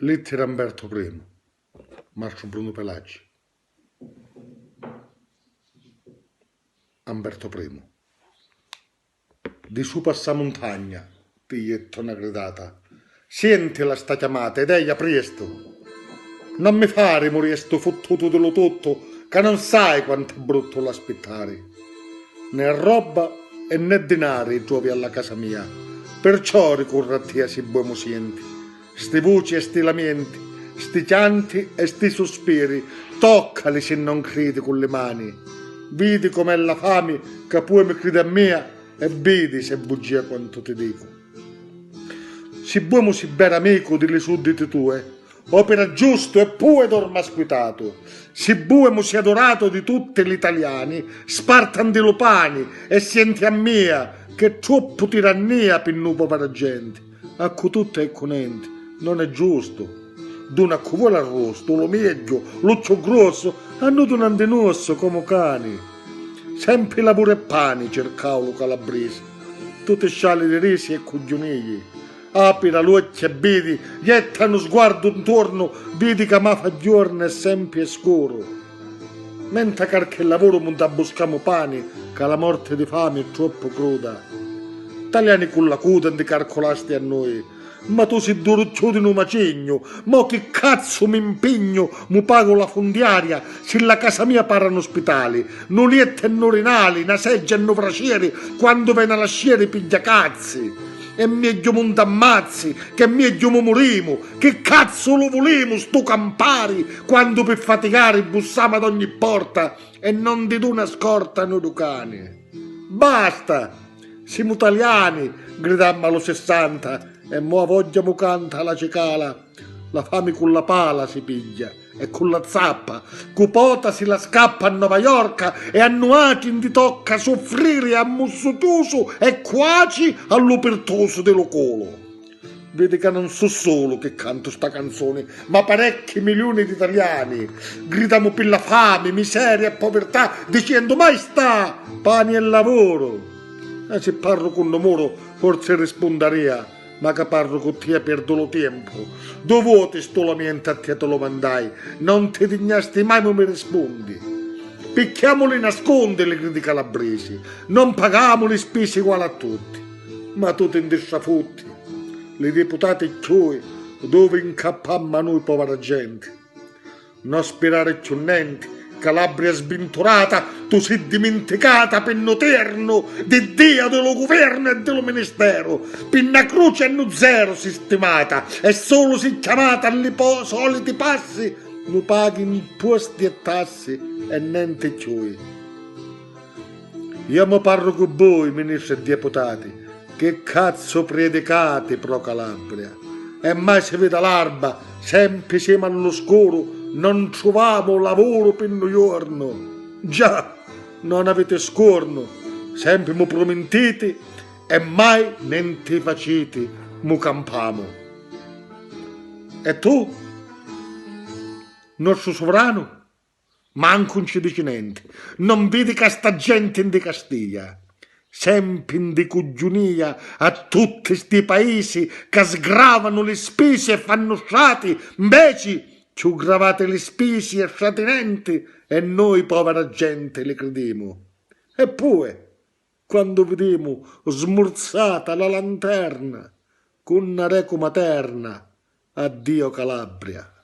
Lettera Umberto I, Mastro Bruno Pelaggi. Umberto I. Di su passa montagna, piglietto una gridata. Sentila sta chiamata ed ella presto. Non mi fare morire sto fottuto dello tutto, che non sai quanto è brutto l'aspettare. Né roba e né denari trovi alla casa mia, perciò ricorro a te se buono senti. Sti voci e sti lamenti, sti pianti e sti sospiri, toccali se non credi con le mani. Vedi com'è la fame che poi mi crede a me e vedi se è bugia quanto ti dico. Se buono si bere amico delle suddite tue, opera giusto e pure dorma squitato. Se buono si adorato di tutti gli italiani, spartan di lupani e senti a mia che troppo tirannia per noi povera gente. Acco tutto è conenti. Non è giusto. D'una a cui vuole arrosto, lo meglio, luccio grosso, hanno donante nosso come cani. Sempre lavoro e pani cercavo lo calabrese, tutte sciale di risi e coglionigli. Apri la luce e vedi, getta uno sguardo intorno, vedi che ma fa giorno e sempre è scuro. Mentre qualche lavoro monta buscamo pani, che la morte di fame è troppo cruda. Italiani con la coda di calcolasti a noi. Ma tu sei dorucciuto in un macegno, ma che cazzo mi impegno, mi pago la fondiaria, se la casa mia parano ospitali, non liette e norinali, una seggia e no fracieri, quando viene a lasciare piglia cazzi. E meglio non t'ammazzi, che meglio mo morimo, che cazzo lo volemo sto Campari, quando per faticare bussiamo ad ogni porta e non di una scorta noi ducani. Basta, siamo italiani, gridammo allo 60, e mo voglia mo canta la cicala, la fame con la pala si piglia e con la zappa, cupota si la scappa a Nuova York e a Nuaci ti tocca soffrire a mussutuso e quaci all'opertoso dello colo. Vedi che non so solo che canto sta canzone, ma parecchi milioni di italiani gridano per la fame, miseria e povertà, dicendo mai sta, pane e lavoro. E se parlo con Moro forse risponderia, ma che parlo con te perdo lo tempo. Dove sto lamento a te lo mandai? Non ti dignasti mai, ma mi rispondi. Picchiamoli nasconde le gridi calabresi, non pagamo le spese uguali a tutti. Ma tu ti indissafutti, le deputate chioi, dove incappammo noi povera gente. Non sperare più niente, Calabria svinturata, tu sei dimenticata per noterno di Dio, dello governo e dello ministero. Pinna croce e no zero sistemata, e solo si chiamata alle soliti passi, lo paghi imposti e tassi e niente più. Io mi parlo con voi, ministri e deputati, che cazzo predicate pro Calabria? E mai si vede l'alba, sempre siamo allo scuro, non trovavo lavoro per un giorno. Già, non avete scorno, sempre mi promettete e mai niente facete, mu campamo. E tu, nostro sovrano, manco non ci dici niente, non vedi che sta gente in di Castiglia, sempre in di cuggionia a tutti sti paesi che sgravano le spese e fanno sciati, invece ci gravate le spese e sciatinenti e noi povera gente le crediamo. Eppure, quando vediamo smorzata la lanterna con una reco materna, addio Calabria.